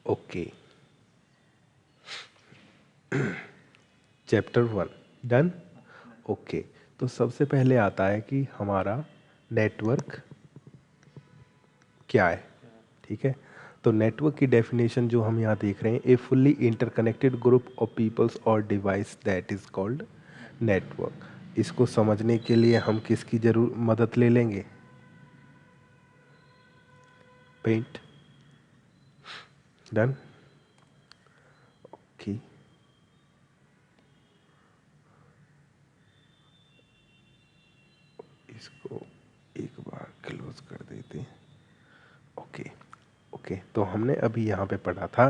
Okay, chapter 1 done. Okay, तो सबसे पहले आता है कि हमारा नेटवर्क क्या है। ठीक है, तो नेटवर्क की डेफिनेशन जो हम यहाँ देख रहे हैं, a fully interconnected group of peoples और device that is called network. इसको समझने के लिए हम किसकी जरूर मदद ले लेंगे? पेंट। डन। ओके, इसको एक बार क्लोज कर देते हैं। ओके ओके, तो हमने अभी यहाँ पे पढ़ा था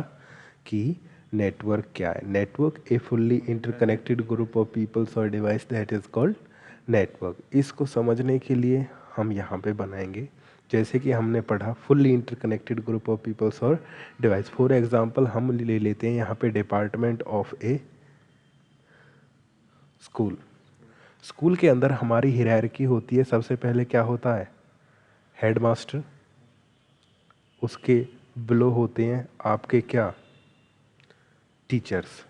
कि नेटवर्क क्या है। Network a fully interconnected group of peoples और device that is called network. इसको समझने के लिए हम यहाँ पे बनाएंगे, जैसे कि हमने पढ़ा fully interconnected group of peoples और डिवाइस। फॉर एग्जांपल हम ले लेते हैं यहाँ पे department of a school. School के अंदर हमारी हायरार्की होती है। सबसे पहले क्या होता है? हेडमास्टर, उसके बिलो होते हैं आपके क्या? टीचर्स,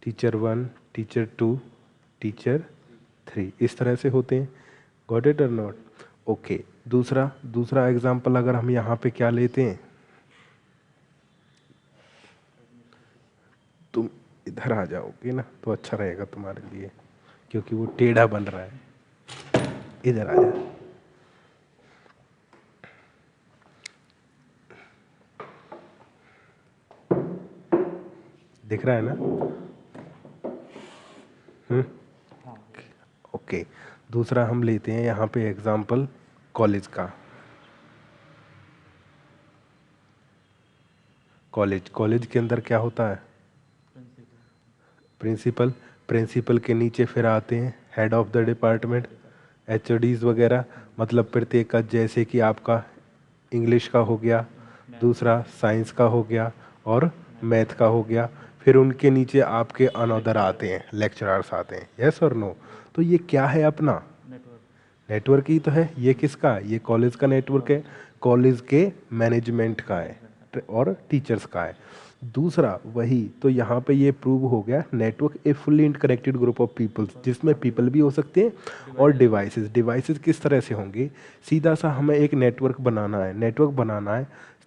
टीचर 1, टीचर 2, टीचर 3, इस तरह से होते हैं। गॉट इट और नॉट? ओके, दूसरा एग्जांपल अगर हम यहाँ पे क्या लेते हैं, तुम इधर आ जाओगे ना तो अच्छा रहेगा तुम्हारे लिए, क्योंकि वो टेढ़ा बन रहा है। इधर आ जा। दिख रहा है ना? ओके, दूसरा हम लेते हैं यहाँ पे एग्जांपल कॉलेज का। कॉलेज के अंदर क्या होता है? प्रिंसिपल। प्रिंसिपल के नीचे फिर आते हैं head of the department, HODs वगैरह। मतलब प्रत्येक का, जैसे कि आपका इंग्लिश का हो गया, दूसरा साइंस का हो गया और मैथ का हो गया। फिर उनके नीचे आपके अनदर आते हैं, लेक्चरर्स आते हैं। यस और नो? तो ये क्या है? अपना नेटवर्क ही तो है। ये किसका? ये कॉलेज का नेटवर्क है, कॉलेज के मैनेजमेंट का है और टीचर्स का है। दूसरा वही, तो यहाँ पे ये प्रूव हो गया network a fully interconnected group of peoples, जिसमें पीपल भी हो सकते हैं और डिवाइसेस। डिवाइसेस किस तरह से होंगे? सीधा सा हमें एक नेटवर्क बनाना है। नेटवर्क बनाना है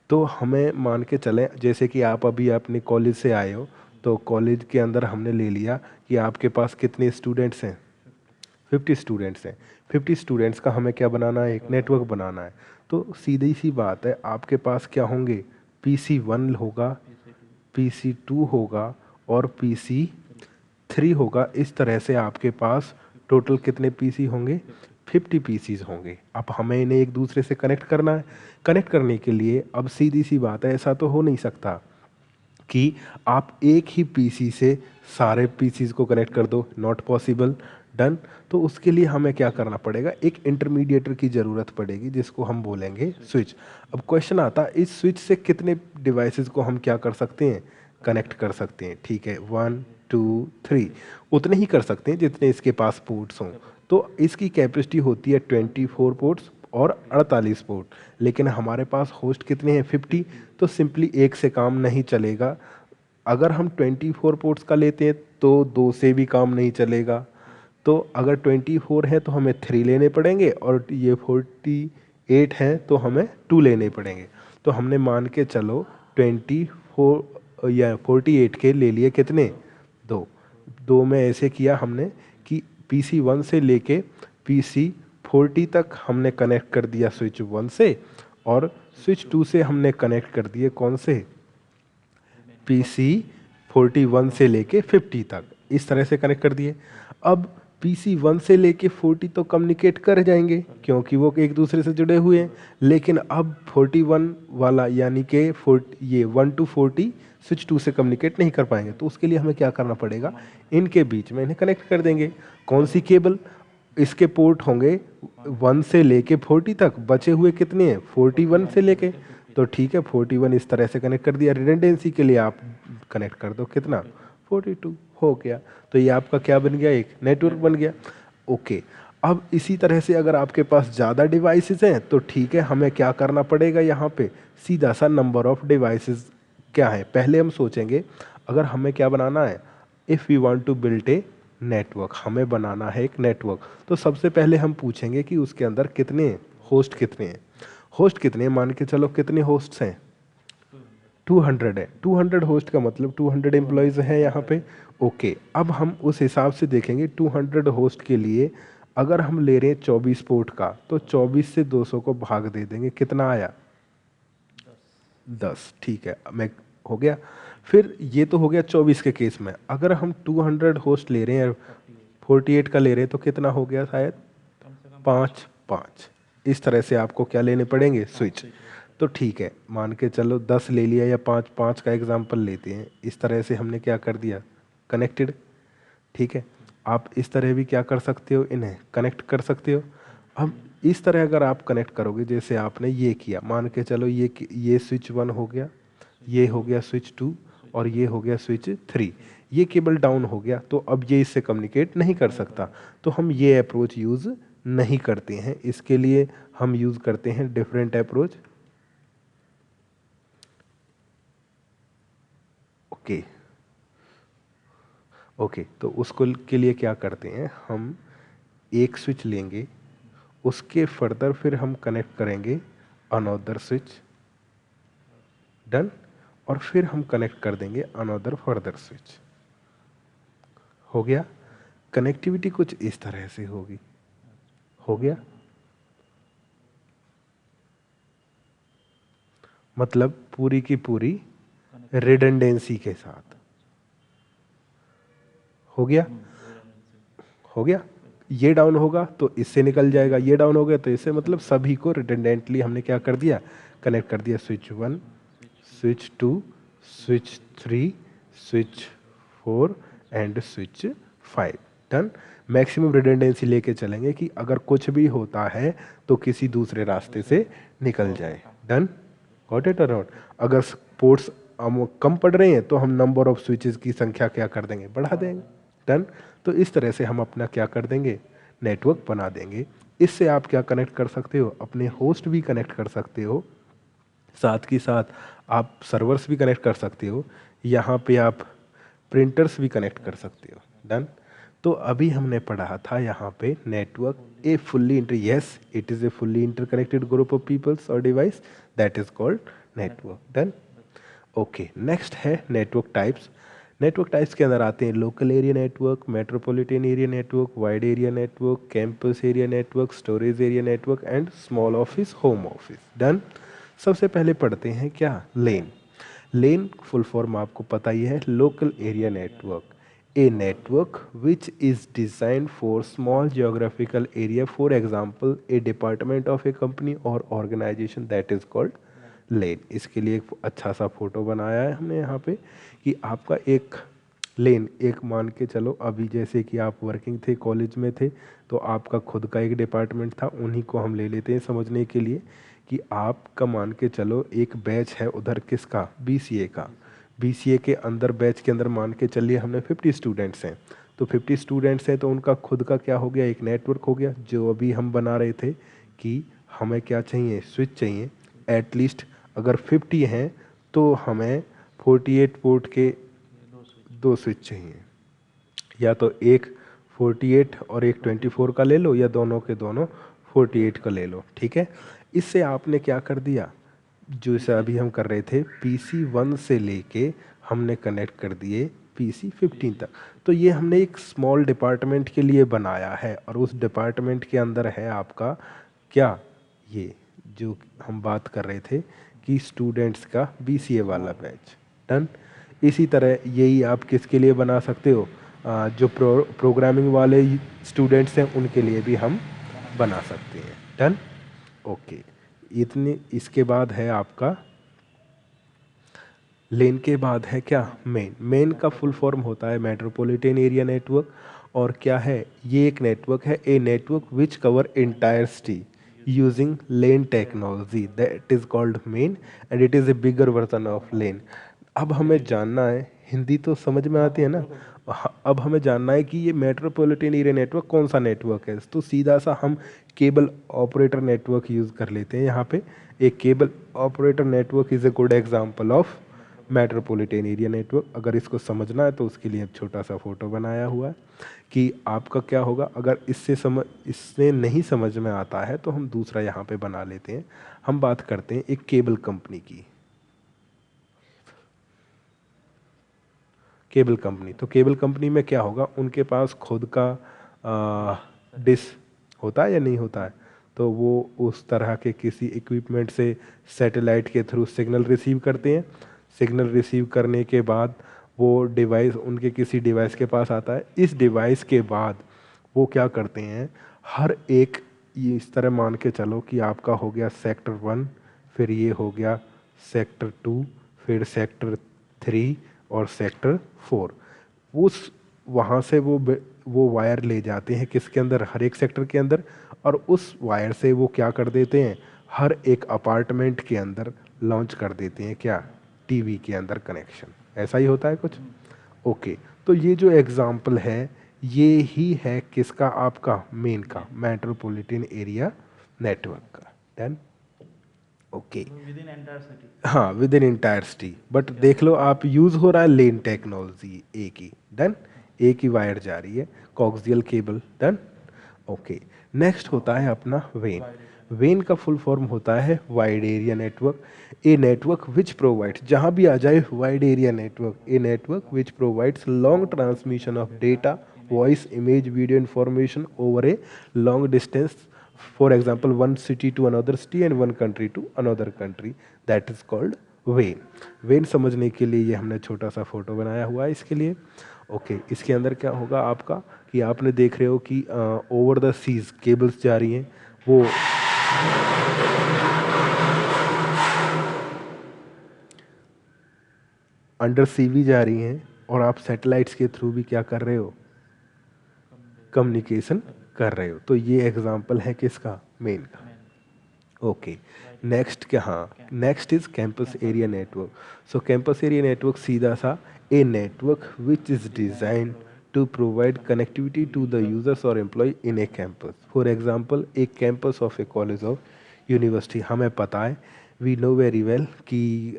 तो हमें मान के चलें, जैसे कि आप अभी अपने कॉलेज से आए हो, तो कॉलेज के अंदर हमने ले लिया कि आपके पास कितने स्टूडेंट्स हैं? 50 स्टूडेंट्स हैं। 50 स्टूडेंट्स का हमें क्या बनाना है? एक नेटवर्क बनाना है। तो सीधी सी बात है, आपके पास क्या होंगे? PC1 होगा, PC2 होगा और PC3 होगा। इस तरह से आपके पास टोटल कितने पीसी होंगे? 50 पीसीज होंगे। अब हमें इन्हें एक दूसरे से कनेक्ट करना है। कनेक्ट करने के लिए अब सीधी सी बात है, ऐसा तो हो नहीं सकता कि आप एक ही पीसी से सारे पीसीज को कनेक्ट कर दो। Not possible. डन। तो उसके लिए हमें क्या करना पड़ेगा? एक इंटरमीडिएटर की ज़रूरत पड़ेगी, जिसको हम बोलेंगे स्विच। अब क्वेश्चन आता है, इस स्विच से कितने डिवाइसेस को हम क्या कर सकते हैं? कनेक्ट कर सकते हैं। ठीक है, 1 2 3, उतने ही कर सकते हैं जितने इसके पास पोर्ट्स हों। तो इसकी कैपेसिटी होती है 24 पोर्ट्स और 48 पोर्ट। लेकिन हमारे पास होस्ट कितने हैं? 50। तो सिंपली एक से काम नहीं चलेगा। अगर हम 24 पोर्ट्स का लेते हैं तो दो से भी काम नहीं चलेगा। तो अगर 24 है तो हमें 3 लेने पड़ेंगे, और ये 48 है तो हमें 2 लेने पड़ेंगे। तो हमने मान के चलो 24 या 48 के ले लिए कितने? दो में ऐसे किया हमने कि PC1 से लेके PC40 तक हमने कनेक्ट कर दिया स्विच 1 से, और स्विच 2 से हमने कनेक्ट कर दिए कौन से? PC41 से लेके 50 तक। इस तरह से कनेक्ट कर दिए। अब PC1 से लेके 40 तो कम्युनिकेट कर जाएंगे, क्योंकि वो एक दूसरे से जुड़े हुए हैं। लेकिन अब 41 वाला, यानी कि ये 1 to 40 स्विच 2 से कम्युनिकेट नहीं कर पाएंगे। तो उसके लिए हमें क्या करना पड़ेगा? इनके बीच में इन्हें कनेक्ट कर देंगे। कौन सी केबल? इसके पोर्ट होंगे 1 से लेके 40 तक, बचे हुए कितने हैं? 41 से लेके। तो ठीक है, 41 इस तरह से कनेक्ट कर दिया। रिडंडेंसी के लिए आप कनेक्ट कर दो कितना? 42 हो गया। तो ये आपका क्या बन गया? एक नेटवर्क बन गया। ओके, अब इसी तरह से अगर आपके पास ज़्यादा डिवाइसेस हैं तो ठीक है, हमें क्या करना पड़ेगा, यहाँ पे सीधा सा नंबर ऑफ डिवाइसेस क्या है पहले हम सोचेंगे। अगर हमें क्या बनाना है, if we want to build a network, हमें बनाना है एक नेटवर्क, तो सबसे पहले हम पूछेंगे कि उसके अंदर कितने होस्ट कितने हैं। होस्ट कितने, मान के चलो कितने होस्ट्स हैं, 200 है। 200 होस्ट का मतलब 200 एम्प्लॉयज़ हैं यहाँ पे। ओके, अब हम उस हिसाब से देखेंगे 200 होस्ट के लिए अगर हम ले रहे हैं 24 पोर्ट का, तो 24 से 200 को भाग दे देंगे, कितना आया, 10। ठीक है, मैं हो गया। फिर ये तो हो गया 24 के केस में। अगर हम 200 होस्ट ले रहे हैं, 48 का ले रहे हैं, तो कितना हो गया, शायद 5 5। इस तरह से आपको क्या लेने पड़ेंगे, स्विच। तो ठीक है, मान के चलो 10 ले लिया या 5 5 का एग्जाम्पल लेते हैं। इस तरह से हमने क्या कर दिया, कनेक्टेड। ठीक है, आप इस तरह भी क्या कर सकते हो, इन्हें कनेक्ट कर सकते हो। अब इस तरह अगर आप कनेक्ट करोगे, जैसे आपने ये किया, मान के चलो ये स्विच 1 हो गया, ये हो गया स्विच 2 और ये हो गया स्विच 3। ये केबल डाउन हो गया, तो अब ये इससे कम्युनिकेट नहीं कर सकता, तो हम ये अप्रोच यूज़ नहीं करते हैं। इसके लिए हम यूज़ करते हैं डिफरेंट अप्रोच। ओके ओके, तो उसको के लिए क्या करते हैं, हम एक स्विच लेंगे, उसके फर्दर फिर हम कनेक्ट करेंगे अनदर स्विच, डन, और फिर हम कनेक्ट कर देंगे अनदर फर्दर स्विच। हो गया, कनेक्टिविटी कुछ इस तरह से होगी। हो गया, मतलब पूरी की पूरी रिडंडेंसी के साथ। हो गया, हो गया। ये डाउन होगा तो इससे निकल जाएगा, ये डाउन हो गया तो इससे, मतलब सभी को रिडंडेंटली हमने क्या कर दिया, कनेक्ट कर दिया। Switch 1, switch 2, switch 3, switch 4 and switch 5, done. Maximum redundancy लेके चलेंगे कि अगर कुछ भी होता है तो किसी दूसरे रास्ते से निकल जाए, डन। गॉट इट और नॉट। अगर पोर्ट्स हम कम पड़ रहे हैं तो हम नंबर ऑफ स्विचेस की संख्या क्या कर देंगे, बढ़ा देंगे, डन। तो इस तरह से हम अपना क्या कर देंगे, नेटवर्क बना देंगे। इससे आप क्या कनेक्ट कर सकते हो, अपने होस्ट भी कनेक्ट कर सकते हो, साथ ही साथ आप सर्वर्स भी कनेक्ट कर सकते हो, यहाँ पे आप प्रिंटर्स भी कनेक्ट कर सकते हो, डन। तो अभी हमने पढ़ा था यहाँ पे network a fully inter, yes it is a fully interconnected group of peoples और device that is called network, done. Okay, next है नेटवर्क टाइप्स। नेटवर्क टाइप्स के अंदर आते हैं local area network, metropolitan area network, wide area network, campus area network, storage area network and small office, home office, done. सबसे पहले पढ़ते हैं क्या, लेन। लेन फुल फॉर्म आपको पता ही है, local area network, A network which is designed for small geographical area, for example A department of A company और organisation that is called लेन। इसके लिए एक अच्छा सा फोटो बनाया है हमने यहाँ पे कि आपका एक लेन, एक मान के चलो अभी जैसे कि आप वर्किंग थे, कॉलेज में थे, तो आपका खुद का एक डिपार्टमेंट था, उन्हीं को हम ले लेते हैं समझने के लिए कि आपका मान के चलो एक बैच है उधर किसका, बीसीए का। बीसीए के अंदर बैच के अंदर मान के चलिए हमने 50 स्टूडेंट्स हैं, तो 50 स्टूडेंट्स हैं तो उनका खुद का क्या हो गया, एक नेटवर्क हो गया। जो अभी हम बना रहे थे कि हमें क्या चाहिए, स्विच चाहिए, एटलीस्ट अगर 50 हैं तो हमें 48 पोर्ट के 2 स्विच चाहिए, या तो एक 48 और एक 24 का ले लो, या दोनों के दोनों 48 का ले लो, ठीक है। इससे आपने क्या कर दिया, जो इसे अभी हम कर रहे थे PC 1 से लेके हमने कनेक्ट कर दिए PC 15 तक। तो ये हमने एक स्मॉल डिपार्टमेंट के लिए बनाया है, और उस डिपार्टमेंट के अंदर है आपका क्या, ये जो हम बात कर रहे थे कि स्टूडेंट्स का BCA वाला बैच, डन। इसी तरह यही आप किसके लिए बना सकते हो, जो प्रोग्रामिंग वाले स्टूडेंट्स हैं उनके लिए भी हम बना सकते हैं, डन। ओके, इतने, इसके बाद है आपका लेन के बाद है क्या, मेन। मेन का फुल फॉर्म होता है मेट्रोपॉलिटन एरिया नेटवर्क, और क्या है, ये एक नेटवर्क है, a network which cover entire city using LAN technology that is called MAN and it is a bigger version of LAN. अब हमें जानना है हिंदी तो समझ में आती है ना। अब हमें जानना है कि ये मेट्रोपॉलिटन एरिया नेटवर्क कौन सा नेटवर्क है, तो सीधा सा हम केबल ऑपरेटर नेटवर्क यूज़ कर लेते हैं यहाँ पे। एक cable operator network is a good example of metropolitan area network. अगर इसको समझना है तो उसके लिए एक छोटा सा फोटो बनाया हुआ है कि आपका क्या होगा। अगर इससे नहीं समझ में आता है तो हम दूसरा यहाँ पे बना लेते हैं। हम बात करते हैं एक केबल कंपनी की। केबल कंपनी, तो केबल कंपनी में क्या होगा, उनके पास खुद का डिश होता है या नहीं होता है, तो वो उस तरह के किसी इक्विपमेंट से सैटेलाइट के थ्रू सिग्नल रिसीव करते हैं। सिग्नल रिसीव करने के बाद वो डिवाइस उनके किसी डिवाइस के पास आता है। इस डिवाइस के बाद वो क्या करते हैं, हर एक, ये इस तरह मान के चलो कि आपका हो गया सेक्टर 1, फिर ये हो गया सेक्टर 2, फिर सेक्टर 3 और सेक्टर 4। उस वहाँ से वो वायर ले जाते हैं किसके अंदर, हर एक सेक्टर के अंदर, और उस वायर से वो क्या कर देते हैं, हर एक अपार्टमेंट के अंदर लॉन्च कर देते हैं क्या, टीवी के अंदर कनेक्शन। ऐसा ही होता है कुछ। ओके, तो ये जो एग्जाम्पल है ये ही है किसका, आपका मेन का मेट्रोपॉलिटन एरिया नेटवर्क का। डन। ओके, हाँ with in entire city, but देख लो आप यूज हो रहा है लेन टेक्नोलॉजी एक ही। डन, एक ही वायर जा रही है, coxal cable. Done. Okay, next होता है अपना वेन। वेन का फुल फॉर्म होता है wide area network. A network which provides, जहाँ भी आ जाए wide area network, A network which provides long transmission of data, voice, image, video information over a long distance, for example one city to another city and one country to another country, that is called when. When समझने के लिए ये हमने छोटा सा photo बनाया हुआ है इसके लिए। ओके, इसके अंदर क्या होगा आपका कि आपने देख रहे हो कि ओवर द सीज केबल्स जा रही हैं, वो अंडर सी भी जा रही हैं, और आप सैटेलाइट्स के थ्रू भी क्या कर रहे हो, कम्युनिकेशन कर रहे हो। तो ये एग्जांपल है किसका, मेन का। ओके, नेक्स्ट क्या, हाँ next is campus area network. So campus area network सीधा सा a network which is design to provide connectivity to the users और employ in a campus. For example एक campus of a college of university, हमें पता है, we know very well कि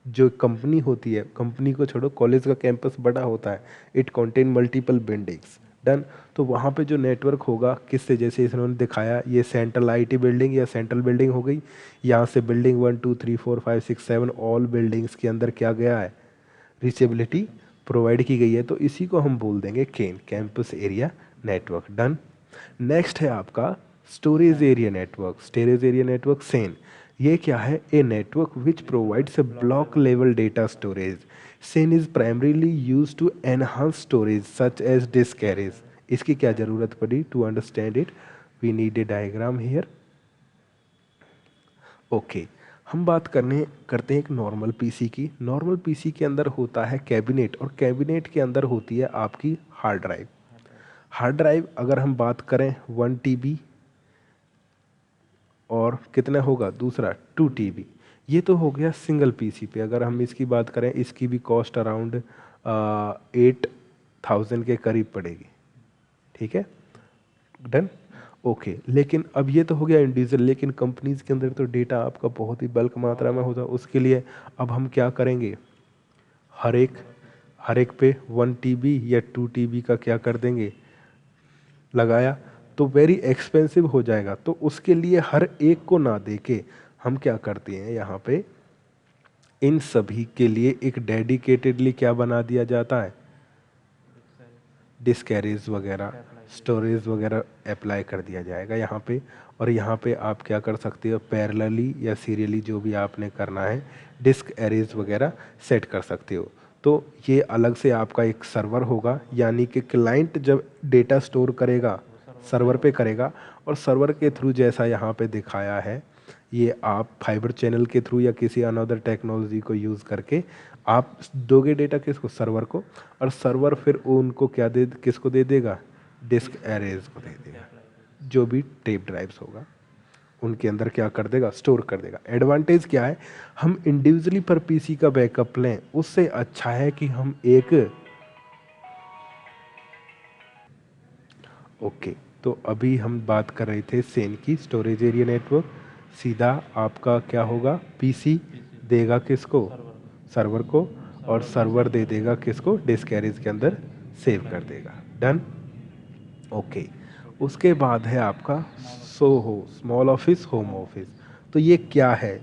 जो company होती है, कंपनी को छोड़ो, कॉलेज का कैंपस बड़ा होता है, it contain multiple buildings. Done. तो वहाँ पे जो नेटवर्क होगा किससे, जैसे इन्होंने दिखाया, ये सेंट्रल आईटी बिल्डिंग या सेंट्रल बिल्डिंग हो गई, यहाँ से बिल्डिंग 1 2 3 4 5 6 7 ऑल बिल्डिंग्स के अंदर क्या गया है, रीचेबिलिटी प्रोवाइड की गई है। तो इसी को हम बोल देंगे CAN, campus area network. Done. Next है आपका storage area network. Storage area network SAN, ये क्या है, a network which provides a block level data storage. SAN is primarily use to enhance storage such as disk arrays. इसकी क्या जरूरत पड़ी, to understand it we need a diagram here. Okay, हम बात करते हैं एक नॉर्मल पीसी की। नॉर्मल पीसी के अंदर होता है कैबिनेट, और कैबिनेट के अंदर होती है आपकी हार्ड ड्राइव। हार्ड ड्राइव अगर हम बात करें 1 TB, और कितना होगा दूसरा 2 TB। ये तो हो गया सिंगल पीसी पे। अगर हम इसकी बात करें, इसकी भी कॉस्ट अराउंड 8,000 के करीब पड़ेगी। ठीक है, डन। ओके, लेकिन अब ये तो हो गया इंडिविजुअल, लेकिन कंपनीज के अंदर तो डेटा आपका बहुत ही बल्क मात्रा में होता है। उसके लिए अब हम क्या करेंगे, हर एक पे 1 TB या 2 TB का क्या कर देंगे, लगाया, तो वेरी एक्सपेंसिव हो जाएगा। तो उसके लिए हर एक को ना देके हम क्या करते हैं, यहाँ पे इन सभी के लिए एक डेडिकेटेडली क्या बना दिया जाता है, डिस्क एरेज वगैरह, स्टोरेज वगैरह अप्लाई कर दिया जाएगा यहाँ पे। और यहाँ पे आप क्या कर सकते हो, पैरेलली या सीरियली जो भी आपने करना है, डिस्क एरेज वगैरह सेट कर सकते हो। तो ये अलग से आपका एक सर्वर होगा, यानी कि क्लाइंट जब डेटा स्टोर करेगा सर्वर पे करेगा, और सर्वर के थ्रू जैसा यहाँ पे दिखाया है, ये आप फाइबर चैनल के थ्रू या किसी अनदर टेक्नोलॉजी को यूज़ करके आप दोगे डेटा किसको, सर्वर को, और सर्वर फिर उनको क्या किसको दे देगा, डिस्क एरेज को दे देगा, जो भी टेप ड्राइव्स होगा। उनके अंदर क्या कर देगा, स्टोर कर देगा। एडवांटेज क्या है, हम इंडिविजुअली पर पीसी का बैकअप लें उससे अच्छा है कि हम एक ओके। तो अभी हम बात कर रहे थे सेन की स्टोरेज एरिया नेटवर्क। सीधा आपका क्या होगा, पीसी देगा किसको, सर्वर को, और सर्वर दे देगा किसको, डिस्क कैरेज के अंदर सेव कर देगा। Done, okay. उसके बाद है आपका Soho, small office, home office. तो ये क्या है,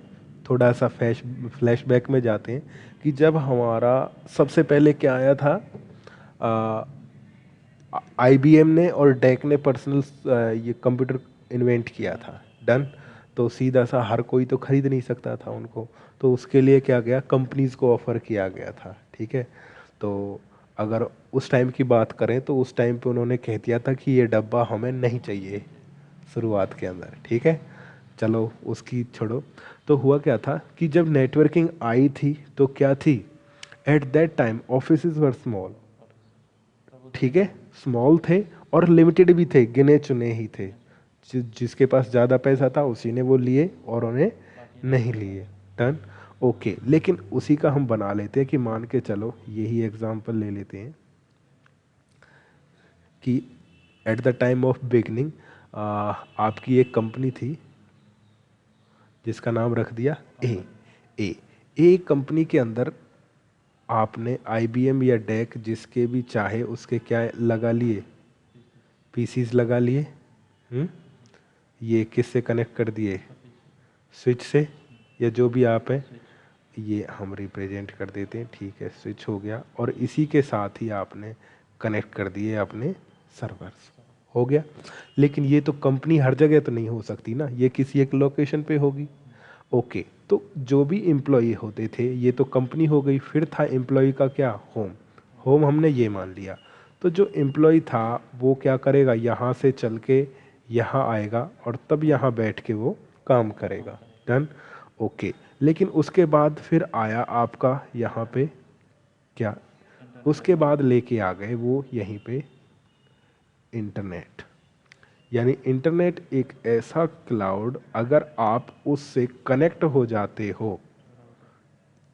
थोड़ा सा फ्लैशबैक में जाते हैं कि जब हमारा सबसे पहले क्या आया था, आईबीएम ने और डेक ने पर्सनल ये कंप्यूटर इन्वेंट किया था। डन, तो सीधा सा हर कोई तो खरीद नहीं सकता था उनको, तो उसके लिए क्या गया, कंपनीज को ऑफर किया गया था। ठीक है, तो अगर उस टाइम की बात करें तो उस टाइम पे उन्होंने कह दिया था कि ये डब्बा हमें नहीं चाहिए शुरुआत के अंदर। ठीक है, चलो उसकी छोड़ो। तो हुआ क्या था कि जब नेटवर्किंग आई थी तो क्या थी, at that time offices were small. ठीक है, स्मॉल थे और लिमिटेड भी थे, गिने चुने ही थे। जिसके पास ज़्यादा पैसा था उसी ने वो लिए और उन्हें नहीं लिए। Done, okay. लेकिन उसी का हम बना लेते हैं कि मान के चलो यही एग्जांपल ले लेते हैं कि at the time of beginning आपकी एक कंपनी थी जिसका नाम रख दिया ए। ए कंपनी के अंदर आपने आईबीएम या डेक जिसके भी चाहे उसके क्या लगा लिए, पीसीज लगा लिए। ये किससे कनेक्ट कर दिए, स्विच से, या जो भी आप है ये हम रिप्रेजेंट कर देते हैं। ठीक है, स्विच हो गया, और इसी के साथ ही आपने कनेक्ट कर दिए अपने सर्वर्स, हो गया। लेकिन ये तो कंपनी हर जगह तो नहीं हो सकती ना, ये किसी एक लोकेशन पे होगी। ओके, तो जो भी एम्प्लॉय होते थे, ये तो कंपनी हो गई, फिर था एम्प्लॉय का क्या, होम। होम हमने ये मान लिया। तो जो एम्प्लॉय था वो क्या करेगा, यहाँ से चल के यहाँ आएगा और तब यहाँ बैठ के वो काम करेगा। Done, okay. लेकिन उसके बाद फिर आया आपका यहाँ पे क्या, उसके बाद लेके आ गए वो यहीं पे इंटरनेट। यानी इंटरनेट एक ऐसा क्लाउड, अगर आप उससे कनेक्ट हो जाते हो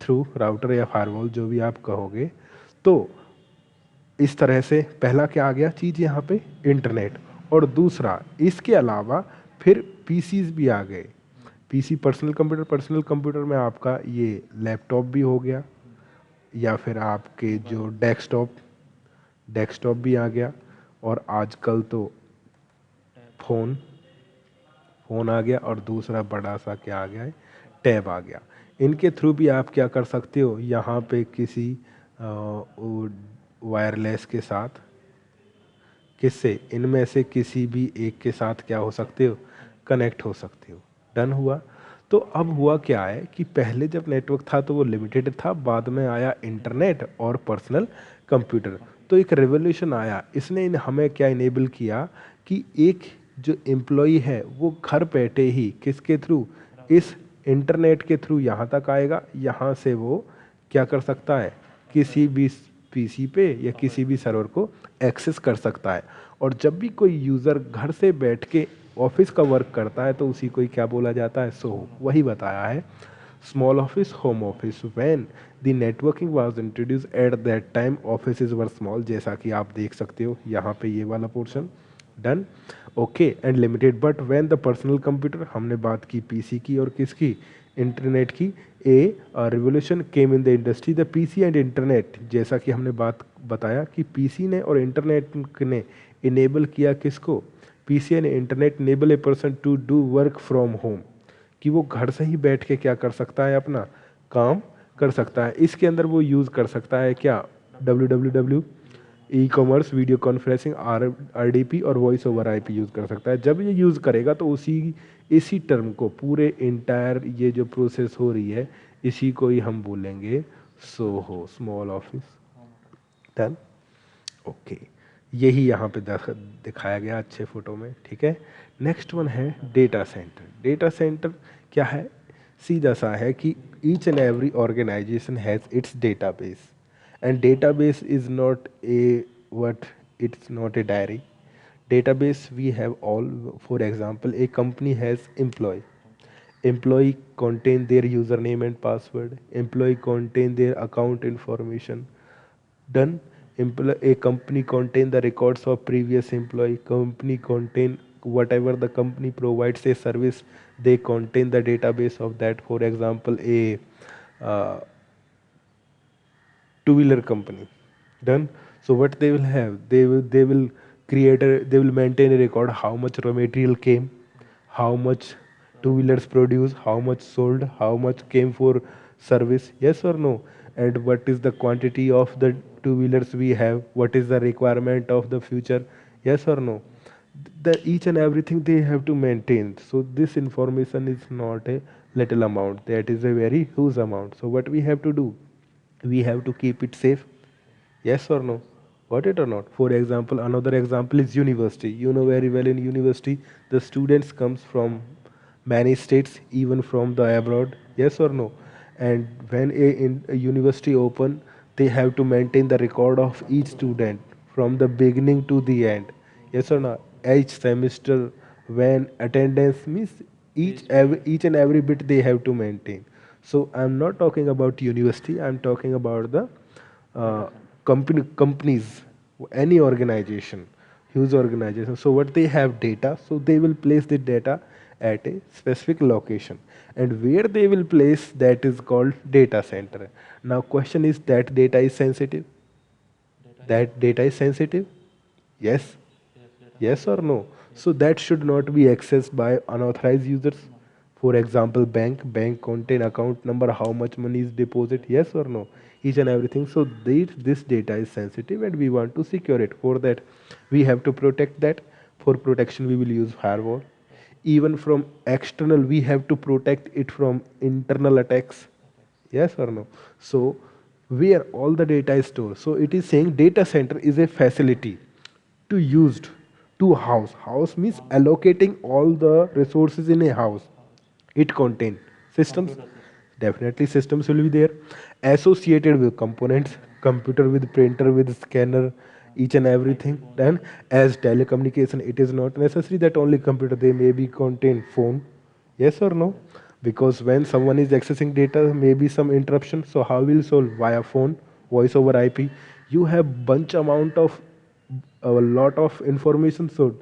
थ्रू राउटर या फायरवॉल जो भी आप कहोगे, तो इस तरह से पहला क्या आ गया चीज़ यहाँ पे, इंटरनेट। और दूसरा इसके अलावा फिर पीसीज भी आ गए। PC personal computer, personal computer में आपका ये लैपटॉप भी हो गया, या फिर आपके जो डेस्कटॉप, डेस्कटॉप भी आ गया, और आजकल तो फ़ोन, फ़ोन आ गया, और दूसरा बड़ा सा क्या आ गया है, टैब आ गया। इनके थ्रू भी आप क्या कर सकते हो, यहाँ पे किसी वायरलेस के साथ, किससे, इनमें से किसी भी एक के साथ क्या हो सकते हो, कनेक्ट हो सकते हो। डन हुआ। तो अब हुआ क्या है कि पहले जब नेटवर्क था तो वो लिमिटेड था, बाद में आया इंटरनेट और पर्सनल कंप्यूटर, तो एक रेवोल्यूशन आया। इसने हमें क्या इनेबल किया कि एक जो एम्प्लॉई है वो घर बैठे ही किसके थ्रू, इस इंटरनेट के थ्रू यहाँ तक आएगा, यहाँ से वो क्या कर सकता है, किसी भी पीसी पे या किसी भी सर्वर को एक्सेस कर सकता है। और जब भी कोई यूज़र घर से बैठ के ऑफिस का वर्क करता है तो उसी को ही क्या बोला जाता है, सो वही बताया है, small office, home office. When the networking was introduce at that time offices were small, जैसा कि आप देख सकते हो यहाँ पे ये वाला portion. Done, okay. And limited, but when the personal computer, हमने बात की पीसी की और किसकी, इंटरनेट की। A revolution came in the industry, the PC and internet, जैसा कि हमने बात बताया कि पीसी ने और इंटरनेट ने इनेबल किया किसको, PC and internet enable a person to do work from home, कि वो घर से ही बैठ के क्या कर सकता है, अपना काम कर सकता है। इसके अंदर वो यूज़ कर सकता है क्या, www, e commerce, video conferencing, RDP और वॉइस ओवर आईपी यूज़ कर सकता है। जब ये यूज़ करेगा तो इसी टर्म को, पूरे इंटायर ये जो प्रोसेस हो रही है, इसी को ही हम बोलेंगे Soho, small office. Done, okay. यही यहाँ पे दिखाया गया अच्छे फोटो में। ठीक है, नेक्स्ट वन है डेटा सेंटर। डेटा सेंटर क्या है, सीधा सा है कि each and every organisation has its database, and database is not a, what, it's not a diary. Database we have all. For example, a company has employee contain their username and password, employee contain their account information. Done. A company contain the records of previous employee, company contain whatever the company provides a service, they contain the database of that. For example, a uh, two-wheeler company. Done. So what they will have, they will they will maintain a record how much raw material came, how much two-wheelers produced, how much sold, how much came for service, yes or no, and what is the quantity of the two-wheelers we have, what is the requirement of the future, yes or no. The each and everything they have to maintain. So this information is not a little amount, that is a very huge amount. So what we have to do, we have to keep it safe, yes or no, got it or not. For example, another example is university. You know very well, in university the students comes from many states, even from the abroad, yes or no. And when a university open, they have to maintain the record of each student from the beginning to the end, yes or no. Each semester, when attendance means each and every bit they have to maintain. So I'm not talking about university, I'm talking about the uh, companies, any organization, huge organization. So what they have data, so they will place the data at a specific location, and where they will place that is called data center. Now question is, that data is sensitive, that data is sensitive, yes, yes or no. So that should not be accessed by unauthorized users. For example, bank contain account number, how much money is deposit, yes or no, each and everything. So this data is sensitive and we want to secure it. For that we have to protect that. For protection we will use firewall. Even from external we have to protect it from internal attacks, yes or no. So where all the data is stored, so it is saying data center is a facility to used to house means allocating all the resources in a house. It contain systems, definitely systems will be there, associated with components, computer with printer with scanner, each and everything. Then as telecommunication, it is not necessary that only computer, they may be contain phone, yes or no, because when someone is accessing data may be some interruption, so how will solve? Via phone, voice over IP. You have bunch amount of a lot of information, so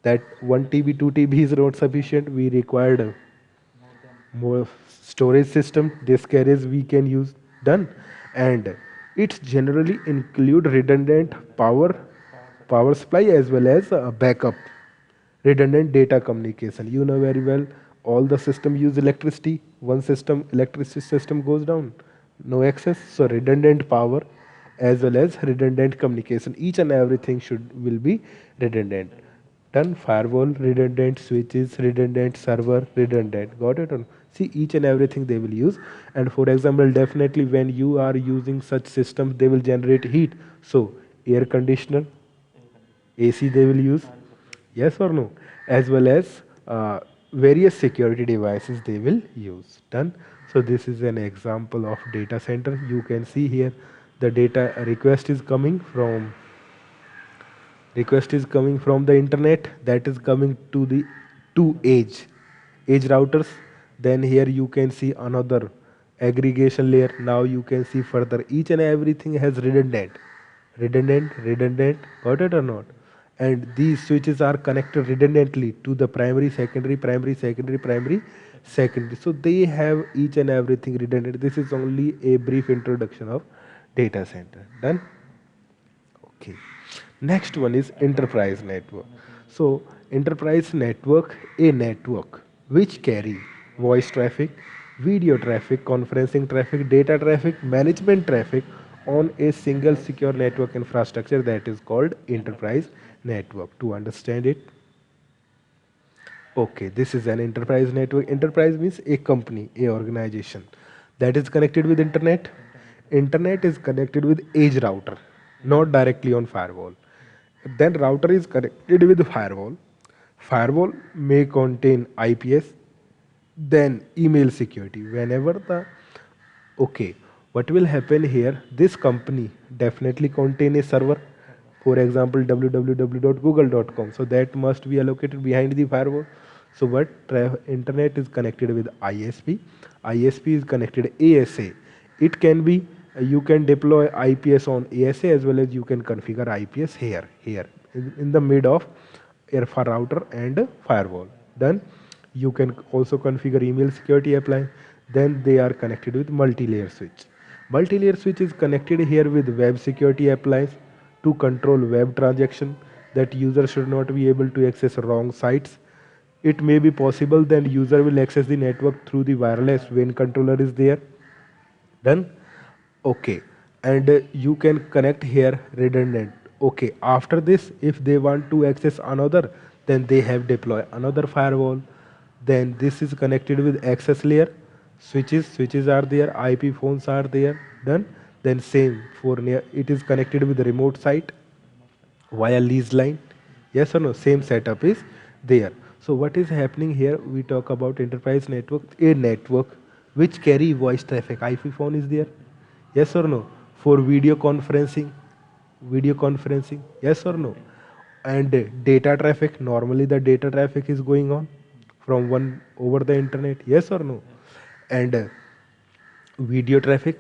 that 1 TB 2 TB is not sufficient, we required more storage system, this carriage we can use. Done. And it generally include redundant power supply as well as backup, redundant data communication. You know very well, all the system use electricity, one system electricity system goes down, no access, so redundant power as well as redundant communication, each and everything should will be redundant. Done. Firewall redundant, switches redundant, server redundant, got it on. See, each and everything they will use. And for example, definitely when you are using such systems, they will generate heat, so air conditioner, AC they will use, yes or no, as well as various security devices they will use. Done. So this is an example of data center. You can see here the data request is coming from the internet, that is coming to the to edge routers. Then here you can see another aggregation layer. Now you can see further, each and everything has redundant, got it or not. And these switches are connected redundantly to the primary, secondary. So they have each and everything redundant. This is only a brief introduction of data center. Done. Okay. Next one is enterprise network. So enterprise network, a network which carry voice traffic, video traffic, conferencing traffic, data traffic, management traffic on a single secure network infrastructure, that is called enterprise network. To understand it, okay, this is an enterprise network. Enterprise means a company, a organization that is connected with internet. Internet is connected with edge router, not directly on firewall. Then router is connected with firewall. Firewall may contain IPS, then email security. Whenever the okay, what will happen here? This company definitely contain a server. For example, www.google.com. So that must be allocated behind the firewall. So what internet is connected with ISP. ISP is connected ASA. It can be you can deploy IPS on ASA as well as you can configure IPS here in the mid of airfar router and firewall. Done. You can also configure email security appliance. Then they are connected with multi-layer switch. Multi-layer switch is connected here with web security appliance to control web transaction, that user should not be able to access wrong sites. It may be possible that user will access the network through the wireless when controller is there. Done. Okay. And you can connect here redundant. Okay, after this, if they want to access another, then they have deploy another firewall. Then this is connected with access layer. Switches are there, IP phones are there. Done. Then same for near, it is connected with the remote site via lease line. Yes or no? Same setup is there. So what is happening here? We talk about enterprise network, a network which carry voice traffic. IP phone is there. Yes or no? For video conferencing. Yes or no? And data traffic. Normally the data traffic is going on from one over the internet. Yes or no? And video traffic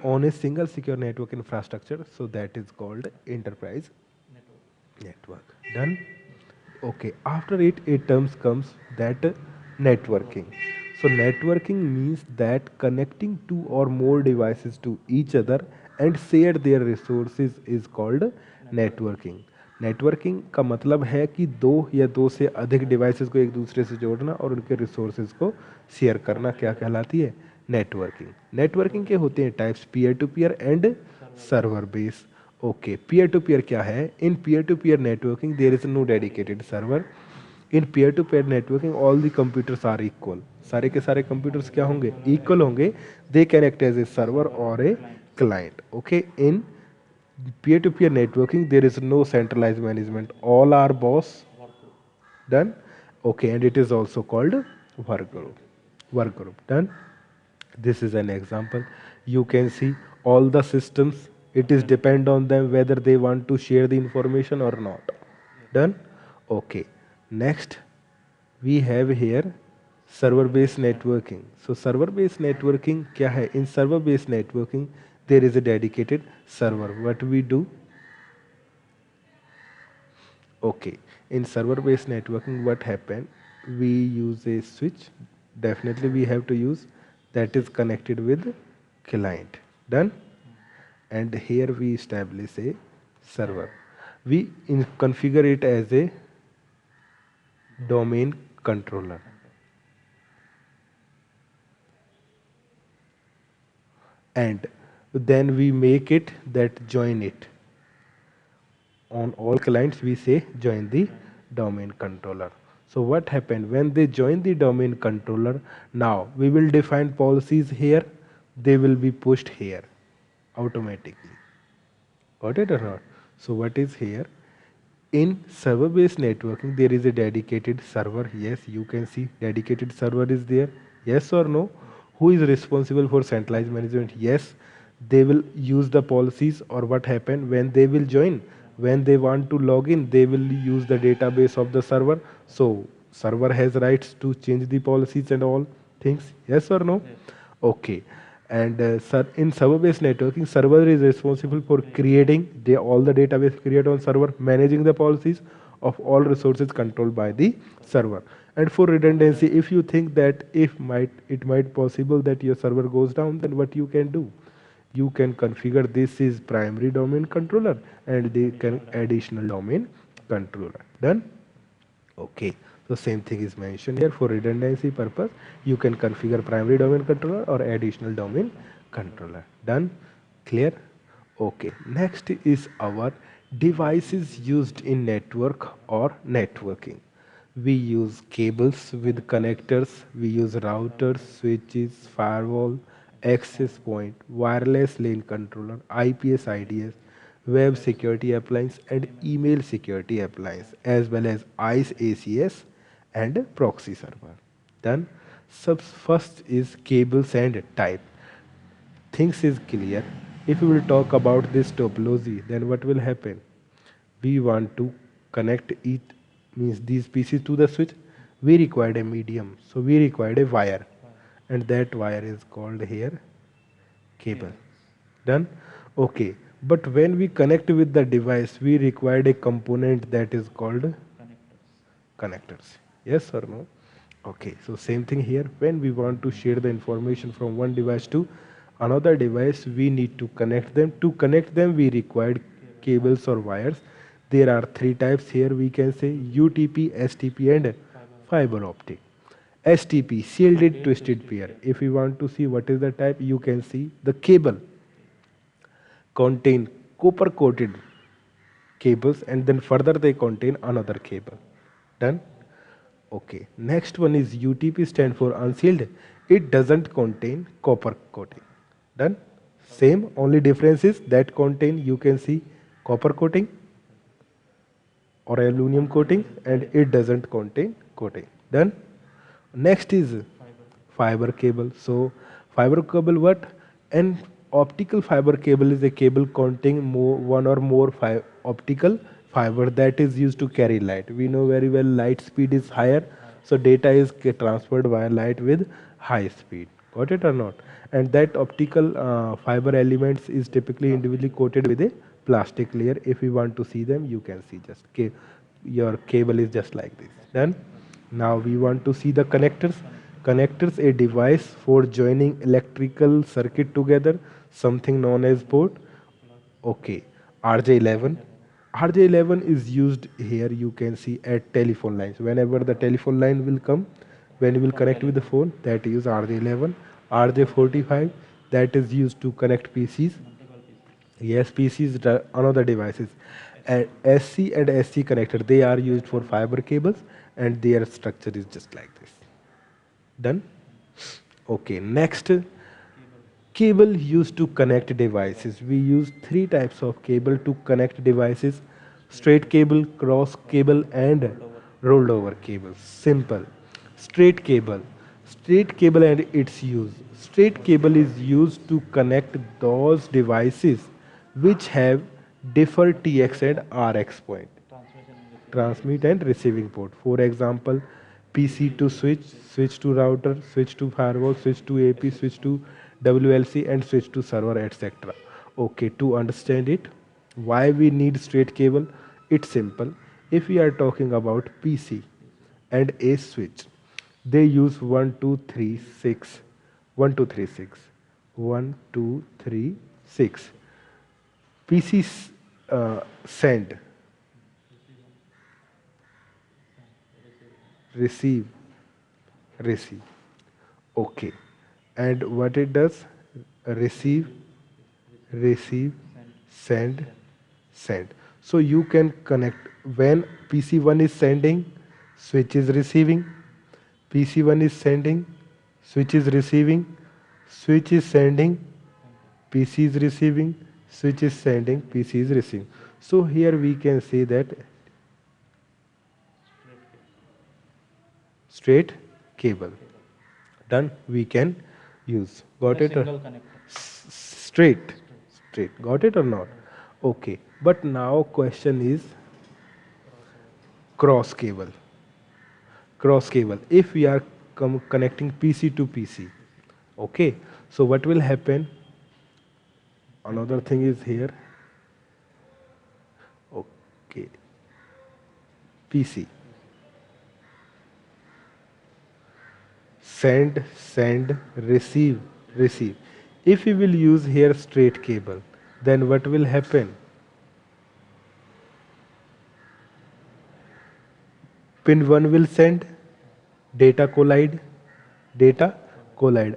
on a single secure network infrastructure. So that is called enterprise network. Done. Okay, after it, a terms comes that networking. So networking means that connecting two or more devices to each other and share their resources is called networking. Networking का मतलब है कि दो या दो से अधिक devices को एक दूसरे से जोड़ना और उनके रिसोर्सेज को शेयर करना क्या कहलाती है? नेटवर्किंग. नेटवर्किंग के होते हैं types peer to peer and server base. Okay, peer to peer क्या है? In peer to peer networking there is no dedicated server. In peer to peer networking all the computers are equal. सारे के सारे computers क्या होंगे? Equal होंगे. They can act as a server और a client. Okay, in peer-to-peer networking there is no centralized management, all are boss. Done. Okay, and it is also called work group. Done. This is an example. You can see all the systems, it is depend on them whether they want to share the information or not. Done. Okay, next we have here server based networking. So server based networking क्या है? In server based networking there is a dedicated server. What we do? Okay, in server based networking what happen? We use a switch. Definitely we have to use that is connected with client. Done. And here we establish a server. We configure it as a domain controller. And then we make it that join it. On all clients we say join the domain controller. So what happened when they join the domain controller? Now we will define policies here. They will be pushed here automatically. Got it or not? So what is here? In server based networking there is a dedicated server. Yes, you can see dedicated server is there. Yes or no? Who is responsible for centralized management? Yes, they will use the policies. Or what happen when they will join? When they want to log in, they will use the database of the server. So server has rights to change the policies and all things. Yes or no? Yes. Okay. And in server-based networking, server is responsible for creating all the database created on server, managing the policies of all resources controlled by the server. And for redundancy, if you think that it might possible that your server goes down, then what you can do? You can configure this is primary domain controller and they can additional domain controller. Done. Okay, so same thing is mentioned here. For redundancy purpose you can configure primary domain controller or additional domain controller. Done. Clear. Okay, next is our devices used in network or networking. We use cables with connectors, we use routers, switches, firewall, access point, wireless LAN controller, IPS IDS, web security appliance and email security appliance, as well as ICE ACS and proxy server. Done. First is cables and type. Things is clear. If we will talk about this topology, then what will happen? We want to connect each, means these pieces to the switch. We required a medium, so we required a wire, and that wire is called here cable. Done? Okay. But when we connect with the device, we required a component that is called connectors. Yes or no? Okay, so same thing here. When we want to share the information from one device to another device, we need to connect them. To connect them, we required cables or wires. There are three types here. We can say UTP, STP, and fiber optic. STP, shielded twisted pair. If we want to see what is the type, you can see the cable contain copper coated cables, and then further they contain another cable. Done? Okay. Next one is UTP, stand for unsealed. It doesn't contain copper coating. Done? Same, only difference is that contain, you can see copper coating or aluminum coating, and it doesn't contain coating. Done? Next is fiber cable. So fiber cable what? An optical fiber cable is a cable containing one or more optical fiber that is used to carry light. We know very well light speed is higher, so data is transferred via light with high speed. Got it or not? And that optical fiber elements is typically individually coated with a plastic layer. If you want to see them, you can see just your cable is just like this. Done? Now we want to see the connectors. Connectors, a device for joining electrical circuit together, something known as port. Okay, RJ11. RJ11 is used here, you can see, at telephone lines. Whenever the telephone line will come, when you will connect with the phone, that is RJ11. RJ45, that is used to connect PCs. Yes, PCs, another devices. And SC and SC connector, they are used for fiber cables, and their structure is just like this. Done? Okay, next, cable used to connect devices. We use three types of cable to connect devices: straight cable, cross cable, and rolled over cable. Simple. Straight cable. Straight cable and its use. Straight cable is used to connect those devices which have different TX and RX point, transmit and receiving port. For example, PC to switch, switch to router, switch to firewall, switch to AP, switch to WLC, and switch to server, etc. Okay, to understand it, why we need straight cable? It's simple. If we are talking about PC and a switch, they use 1 2 3 6, 1 2 3 6, 1 2 3 6. PC send, receive, receive. Okay. And what it does? Receive, receive, send, send. So you can connect when PC1 is sending, switch is receiving, PC1 is sending, switch is receiving, switch is sending, PC is receiving, switch is sending, PC is receiving. So here we can say that straight cable. Done? We can use. Got it? Straight. Straight. Got it or not? Okay. But now question is cross cable. Cross cable. If we are connecting PC to PC, okay. So what will happen? Another thing is here. Okay. PC. Send, send, receive, receive. If we will use here straight cable, then what will happen? Pin 1 will send, data collide,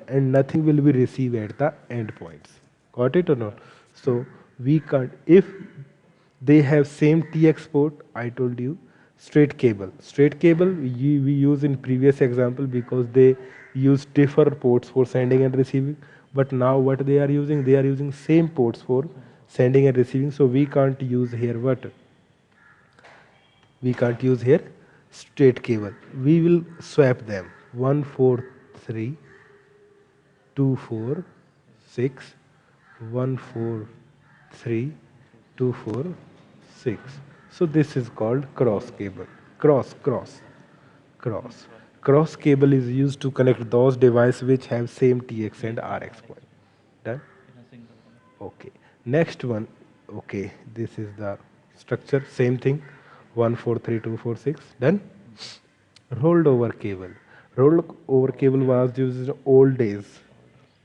and nothing will be received at the endpoints. Got it or not? So we can't, if they have same TX port, I told you, straight cable. Straight cable we use in previous example because they use different ports for sending and receiving. But now what they are using? They are using same ports for sending and receiving. So we can't use here what? We can't use here straight cable. We will swap them. 1 4 3, 2 4 6, 143.246. So this is called cross cable. Cross. Cross cable is used to connect those devices which have same TX and RX point. Done? Okay. Next one. Okay. This is the structure. Same thing. 143.246. Done? Rolled over cable. Rolled over cable was used in old days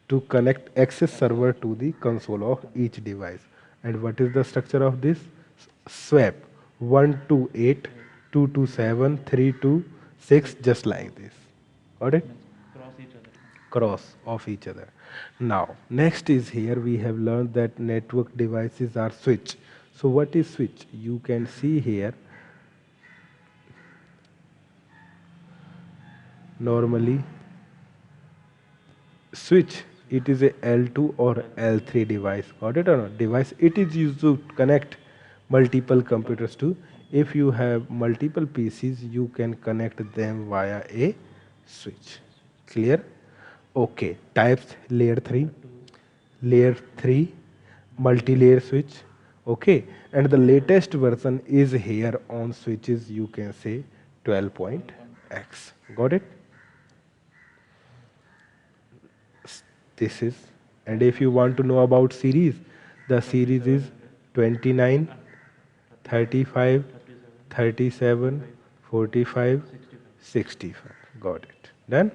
to connect access server to the console of each device. And what is the structure of this? Swap 128, 227, 326, just like this. Got it? Cross of each other. Now, next is here we have learned that network devices are switch. So what is switch? You can see here normally switch, it is a L2 or L3 device. Got it or not? Device, it is used to connect multiple computers to. If you have multiple PCs, you can connect them via a switch. Clear? Okay. Types: layer 3 multi-layer switch. Okay, and the latest version is here on switches, you can say 12.x. Got it? This is, and if you want to know about series, the series is 29, 35, 37, 45, 65. Got it? Done?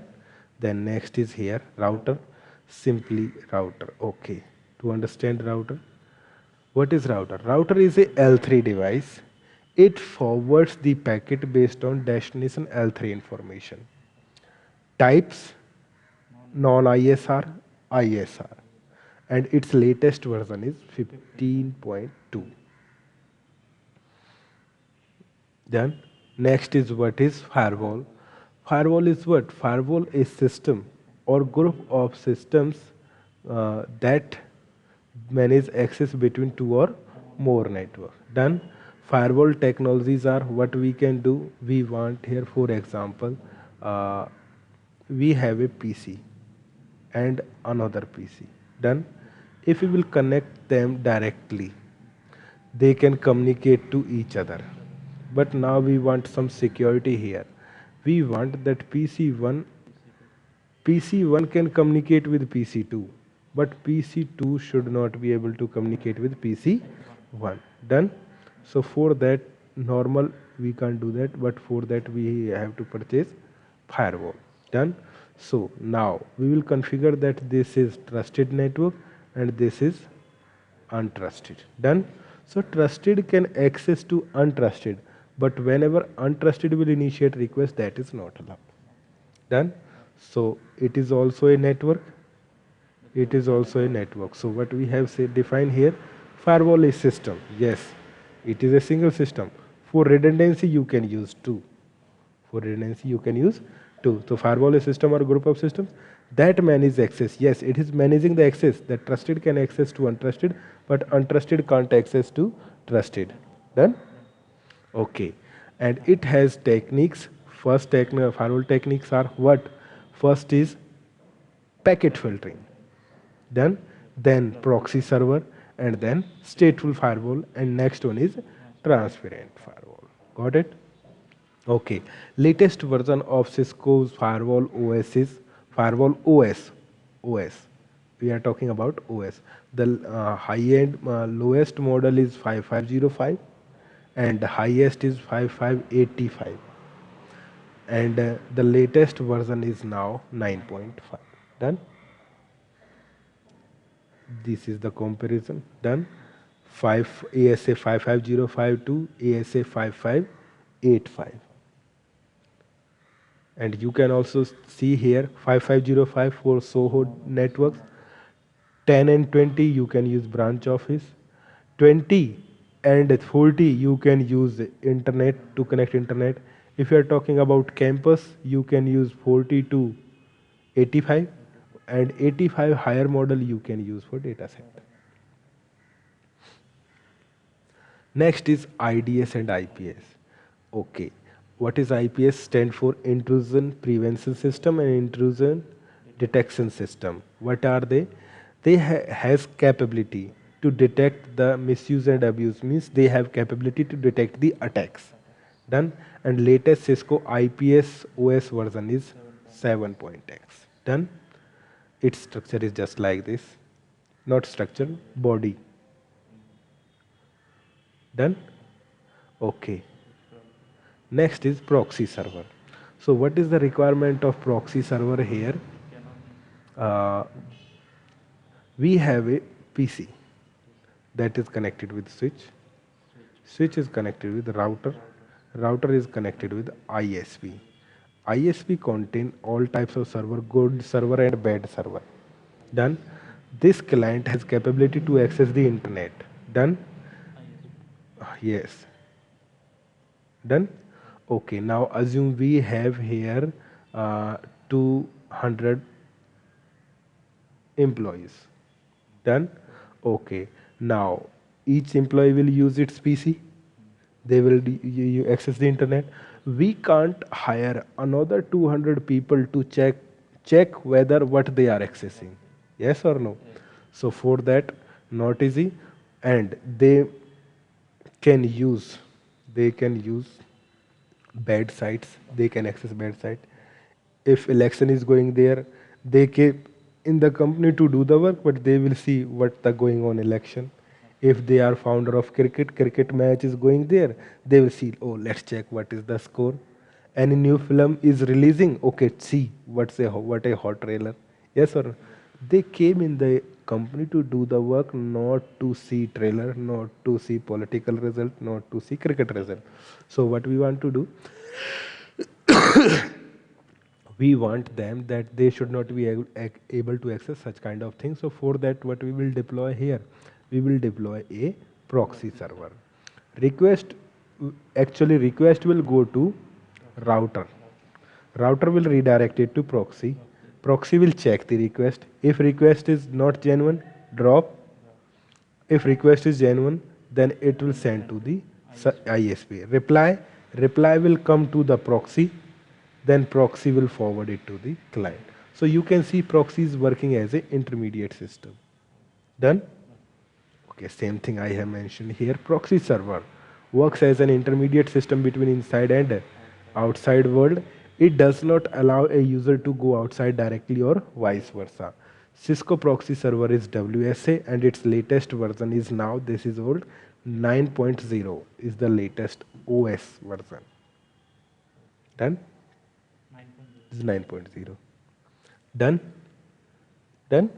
Then next is here router. Simply router. Okay. To understand router, what is router? Router is a L3 device. It forwards the packet based on destination L3 information. Types: non-ISR, ISR, and its latest version is 15.2. Then next is what is firewall. Firewall is what? Firewall is system or group of systems that manage access between two or more networks. Done. Firewall technologies are what we can do. We want here, for example, uh, we have a PC and another PC. Done. If we will connect them directly, they can communicate to each other. But now we want some security here. We want that PC1 can communicate with PC2, but PC2 should not be able to communicate with PC1. Done. So for that, normal we can't do that, but for that we have to purchase firewall. Done. So now we will configure that this is trusted network and this is untrusted. Done. So trusted can access to untrusted, but whenever untrusted will initiate request, that is not allowed. Done. So it is also a network. It is also a network. So what we have said defined here, firewall is system. Yes, it is a single system. For redundancy, you can use two. For redundancy, you can use two. So firewall is system or group of systems that manage access. Yes, it is managing the access that trusted can access to untrusted, but untrusted can't access to trusted. Done? Okay. And it has techniques. First firewall techniques are what? First is packet filtering. Done. Then proxy server, and then stateful firewall, and next one is transparent firewall. Got it? Okay. Latest version of Cisco's firewall OS is firewall OS. We are talking about OS. The high-end lowest model is 5505 and the highest is 5585. And the latest version is now 9.5. Done. This is the comparison. Done. 5 ASA 55052 to ASA 5585. And you can also see here 5505 for Soho networks. 10 and 20 you can use branch office. 20 and 40 you can use internet to connect internet. If you are talking about campus, you can use 40 to 85, and 85 higher model you can use for data center. Next is IDS and IPS. Okay, what is IPS? Stand for intrusion prevention system and intrusion detection system. What are they? they has capability to detect the misuse and abuse, means they have capability to detect the attacks. Done. And latest Cisco IPS OS version is 7.x. Done. Its structure is just like this, not structure, body. Done. Okay. Next is proxy server. So what is the requirement of proxy server here? uh, we have a PC that is connected with switch. Switch is connected with router. Router is connected with ISP. ISP contain all types of server, good server and bad server. Done. This client has capability to access the internet. Done. Yes. Done. Okay. Now assume we have here 200 employees. Done. Okay. Now each employee will use its PC. They will access the internet. We can't hire another 200 people to check whether what they are accessing. Yes or no? So for that, not easy. And can use they can use bad sites. They can access bad site. If election is going there, they keep in the company to do the work, but they will see what the going on election. If they are founder of cricket match is going there, they will see, oh, let's check what is the score. Any new film is releasing, okay, see what a hot trailer. Yes or no? They came in the company to do the work, not to see trailer, not to see political result, not to see cricket result. So what we want to do, we want them that they should not be able to access such kind of things. So for that, what we will deploy here, we will deploy a proxy server. Request, actually request will go to router. Router will redirect it to proxy. Proxy will check the request. If request is not genuine, drop. If request is genuine, then it will send to the ISP. Reply will come to the proxy, then proxy will forward it to the client. So you can see proxy is working as an intermediate system. Done? Okay, same thing I have mentioned here. Proxy server works as an intermediate system between inside and outside world. It does not allow a user to go outside directly or vice versa. Cisco proxy server is WSA and its latest version is now, this is old, 9.0 is the latest OS version. Done? This is 9.0. Done? Done?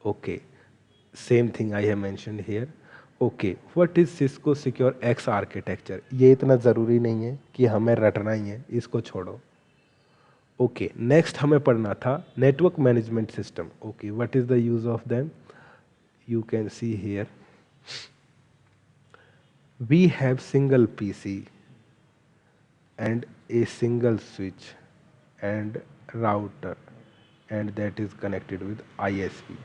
Okay. Same thing I have mentioned here. Okay, what is Cisco Secure X architecture? ये इतना ज़रूरी नहीं है कि हमें रटना ही है, इसको छोड़ो. Okay, next हमें पढ़ना था network management system. Okay, what is the use of them? You can see here. We have single PC and a single switch and router and that is connected with ISP.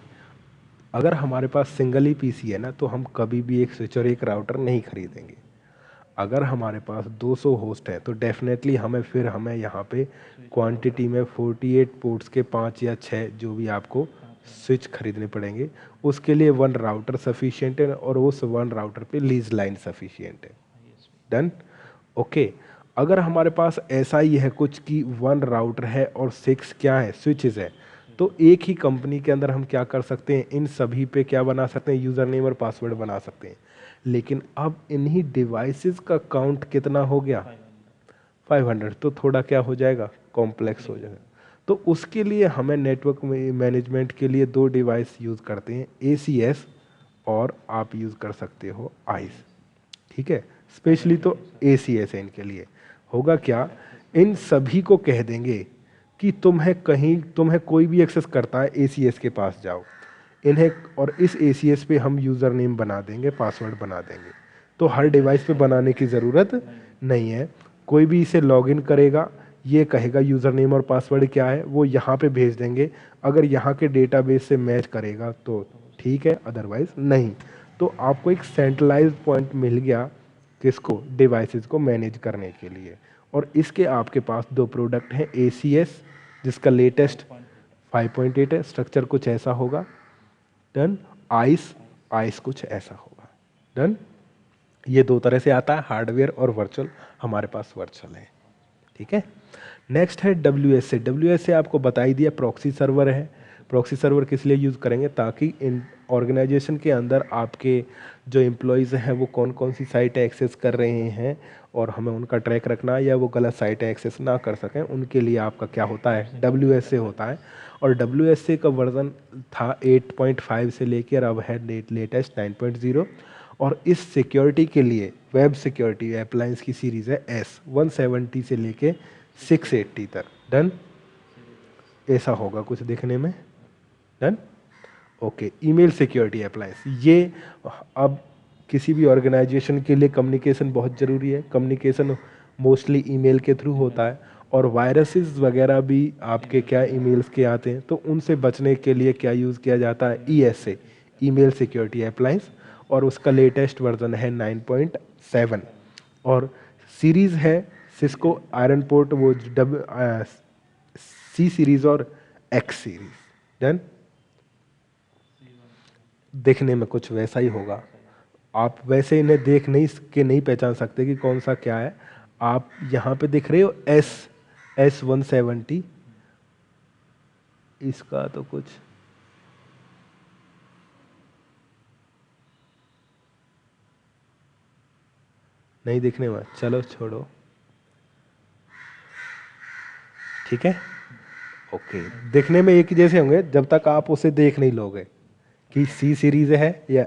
अगर हमारे पास single ही PC है ना, तो हम कभी भी एक switch और एक राउटर नहीं खरीदेंगे. अगर हमारे पास 200 होस्ट है तो डेफिनेटली हमें यहाँ पे क्वांटिटी में 48 पोर्ट्स के 5 या 6 जो भी आपको स्विच खरीदने पड़ेंगे. उसके लिए 1 राउटर सफिशिएंट है और उस 1 राउटर पे लीज लाइन सफिशिएंट है. डन. ओके. अगर हमारे पास ऐसा ही है कुछ कि 1 राउटर है और 6 क्या है, स्विचेस है, तो एक ही कंपनी के अंदर हम क्या कर सकते हैं, इन सभी पे क्या बना सकते हैं, यूज़र नेम और पासवर्ड बना सकते हैं. लेकिन अब इन्हीं डिवाइसेस का काउंट कितना हो गया, 500. तो थोड़ा क्या हो जाएगा, कॉम्प्लेक्स हो जाएगा. तो उसके लिए हमें नेटवर्क मैनेजमेंट के लिए 2 डिवाइस यूज़ करते हैं, ACS और आप यूज़ कर सकते हो आइस. ठीक है, स्पेशली तो ACS है इनके लिए. होगा क्या, इन सभी को कह देंगे कि तुम्हें कोई भी एक्सेस करता है ACS के पास जाओ इन्हें, और इस ACS पे हम यूज़र नेम बना देंगे, पासवर्ड बना देंगे. तो हर डिवाइस पे बनाने की ज़रूरत नहीं है. कोई भी इसे लॉगिन करेगा, ये कहेगा यूज़र नेम और पासवर्ड क्या है, वो यहाँ पे भेज देंगे. अगर यहाँ के डेटाबेस से मैच करेगा तो ठीक है, अदरवाइज नहीं. तो आपको एक सेंट्रलाइज्ड पॉइंट मिल गया, किसको, डिवाइसेस को मैनेज करने के लिए. और इसके आपके पास 2 प्रोडक्ट हैं, ACS जिसका लेटेस्ट 5.8 है, स्ट्रक्चर कुछ ऐसा होगा. डन। आइस, आइस कुछ ऐसा होगा। डन। ये दो तरह से आता है, हार्डवेयर और वर्चुअल। हमारे पास वर्चुअल है, ठीक है। नेक्स्ट है WSA। WSA आपको बता ही दिया, प्रॉक्सी सर्वर है। प्रॉक्सी सर्वर किस लिए यूज़ करेंगे, ताकि इन ऑर्गेनाइजेशन के अंदर आपके जो एम्प्लॉयज़ हैं वो कौन कौन सी साइट एक्सेस कर रहे हैं और हमें उनका ट्रैक रखना है, या वो गलत साइट एक्सेस ना कर सकें, उनके लिए आपका क्या होता है, WSA होता है। और WSA का वर्जन था 8.5 से लेकर अब है लेटेस्ट 9.0। और इस सिक्योरिटी के लिए वेब सिक्योरिटी अप्लायंस की सीरीज़ है S 170 से लेके 680 तक। डन। ऐसा होगा कुछ दिखने में। Done. Okay. Email security appliance, ये अब किसी भी ऑर्गेनाइजेशन के लिए कम्युनिकेशन बहुत ज़रूरी है। कम्युनिकेशन मोस्टली ईमेल के थ्रू होता है, और वायरसेस वगैरह भी आपके क्या ईमेल्स के आते हैं, तो उनसे बचने के लिए क्या यूज़ किया जाता है, ESA, ईमेल सिक्योरिटी अप्लायंस। और उसका लेटेस्ट वर्जन है 9.7। और सीरीज़ है सिस्को आयरन पोर्ट, वो C सीरीज़ और X सीरीज़। डन। देखने में कुछ वैसा ही होगा। आप वैसे इन्हें देख नहीं पहचान सकते कि कौन सा क्या है। आप यहाँ पे देख रहे हो S 170, इसका तो कुछ नहीं दिखने में, चलो छोड़ो, ठीक है। ओके। देखने में एक ही जैसे होंगे जब तक आप उसे देख नहीं लोगे कि C सीरीज़ है या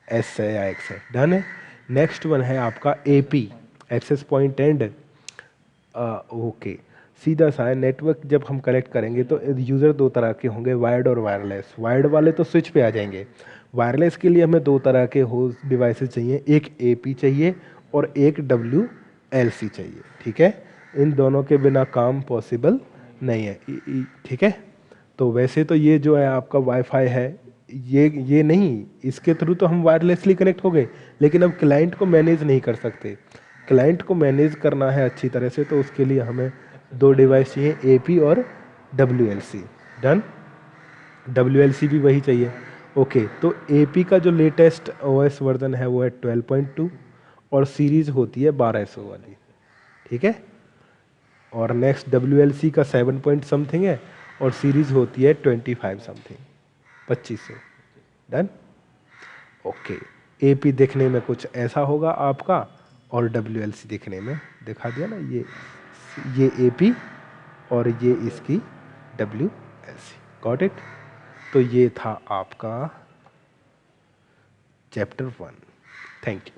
S है या X है। डन है। नेक्स्ट वन है आपका AP, access point and. Okay. सीधा सा है, नेटवर्क जब हम कनेक्ट करेंगे तो यूज़र दो तरह के होंगे, वायर्ड और वायरलेस। वायर्ड वाले तो स्विच पे आ जाएंगे। वायरलेस के लिए हमें दो तरह के होस्ट डिवाइसेस चाहिए, एक AP चाहिए और एक WLC चाहिए, ठीक है। इन दोनों के बिना काम पॉसिबल नहीं है, ठीक है। तो वैसे तो ये जो है आपका वाईफाई है, ये नहीं, इसके थ्रू तो हम वायरलेसली कनेक्ट हो गए, लेकिन अब क्लाइंट को मैनेज नहीं कर सकते। क्लाइंट को मैनेज करना है अच्छी तरह से, तो उसके लिए हमें दो डिवाइस चाहिए, AP और WLC। डन। WLC भी वही चाहिए। ओके। तो AP का जो लेटेस्ट OS वर्जन है वो है 12.2 और सीरीज होती है 1200 वाली, ठीक है। और नेक्स्ट WLC का 7 पॉइंट समथिंग है और सीरीज होती है 25 समथिंग, 2500। डन। ओके। AP देखने में कुछ ऐसा होगा आपका, और WLC देखने में दिखा दिया ना, ये AP और ये इसकी WLC। Got it. तो ये था आपका चैप्टर 1। Thank you.